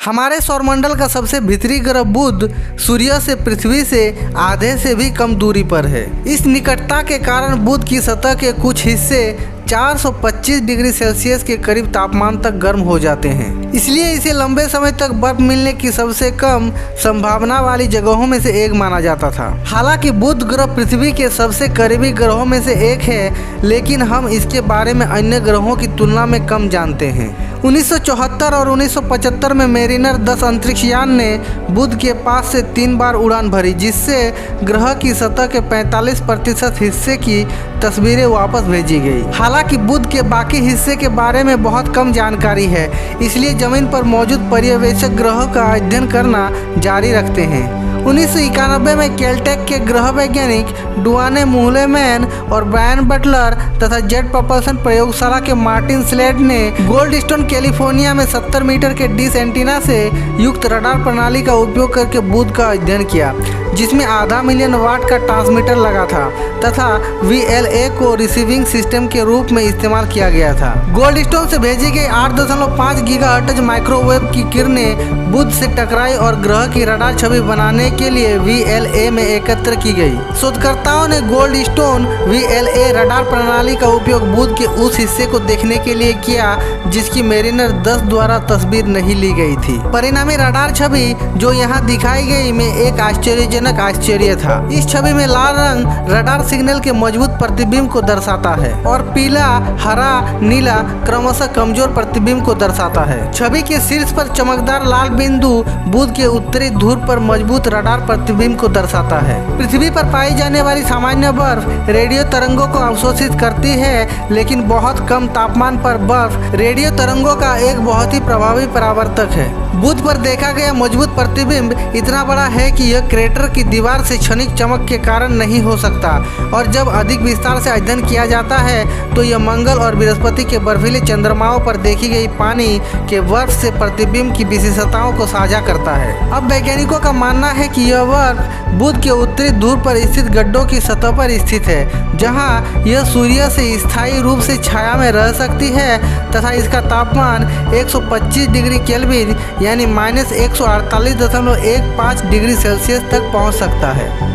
हमारे सौरमंडल का सबसे भीतरी ग्रह बुध सूर्य से पृथ्वी से आधे से भी कम दूरी पर है। इस निकटता के कारण बुध की सतह के कुछ हिस्से 425 डिग्री सेल्सियस के करीब तापमान तक गर्म हो जाते हैं। इसलिए इसे लंबे समय तक बर्फ मिलने की सबसे कम संभावना वाली जगहों में से एक माना जाता था। हालांकि बुध ग्रह पृथ्वी के सबसे करीबी ग्रहों में से एक है, लेकिन हम इसके बारे में अन्य ग्रहों की तुलना में कम जानते हैं। 1974 और 1975 में मेरिनर 10 अंतरिक्ष यान ने बुध के पास से 3 बार उड़ान भरी, जिससे ग्रह की सतह के 45% हिस्से की तस्वीरें वापस भेजी गई। हालांकि बुध के बाकी हिस्से के बारे में बहुत कम जानकारी है, इसलिए जमीन पर मौजूद पर्यवेक्षक ग्रहों का अध्ययन करना जारी रखते हैं। 1991 में कैलटेक के ग्रह वैज्ञानिक डुआने मुहलेमैन और ब्रायन बटलर तथा जेट प्रोपल्शन प्रयोगशाला के मार्टिन स्लेड ने गोल्डस्टोन कैलिफोर्निया में 70 मीटर के डिश एंटीना से युक्त रडार प्रणाली का उपयोग करके बुध का अध्ययन किया, जिसमें आधा मिलियन वाट का ट्रांसमीटर लगा था तथा VLA को रिसीविंग सिस्टम के रूप में इस्तेमाल किया गया था। गोल्डस्टोन से भेजी गई 8.5 गीगाहर्ट्ज माइक्रोवेव की किरणें बुध से टकराई और ग्रह की रडार छवि बनाने के लिए VLA में एकत्र की गई। शोधकर्ताओं ने गोल्डस्टोन VLA रडार प्रणाली का उपयोग बुध के उस हिस्से को देखने के लिए किया जिसकी मेरिनर 10 द्वारा तस्वीर नहीं ली गई थी। परिणामी रडार छवि जो यहाँ दिखाई गई में एक आश्चर्यजनक आश्चर्य था। इस छवि में लाल रंग रडार सिग्नल के मजबूत प्रतिबिंब को दर्शाता है और पीला, हरा, नीला क्रमशः कमजोर प्रतिबिंब को दर्शाता है। छवि के शीर्ष पर चमकदार लाल बिंदु बुध के उत्तरी ध्रुव पर मजबूत रडार प्रतिबिंब को दर्शाता है। पृथ्वी पर पाई जाने वाली सामान्य बर्फ रेडियो तरंगों को अवशोषित करती है, लेकिन बहुत कम तापमान पर बर्फ रेडियो तरंगों का एक बहुत ही प्रभावी परावर्तक है। बुध पर देखा गया मजबूत प्रतिबिंब इतना बड़ा है कि यह क्रेटर की दीवार से क्षणिक चमक के कारण नहीं हो सकता, और जब अधिक विस्तार से अध्ययन किया जाता है तो यह मंगल और बृहस्पति के बर्फीले चंद्रमाओं पर देखी गई पानी के बर्फ से प्रतिबिंब की विशेषताओं को साझा करता है। अब वैज्ञानिकों का मानना है कि यह बर्फ बुध के उत्तरी ध्रुव पर स्थित गड्ढों की सतह पर स्थित है, जहां यह सूर्य से स्थायी रूप से छाया में रह सकती है तथा इसका तापमान 125 डिग्री केल्विन यानी -148.15 डिग्री सेल्सियस तक पहुंच सकता है।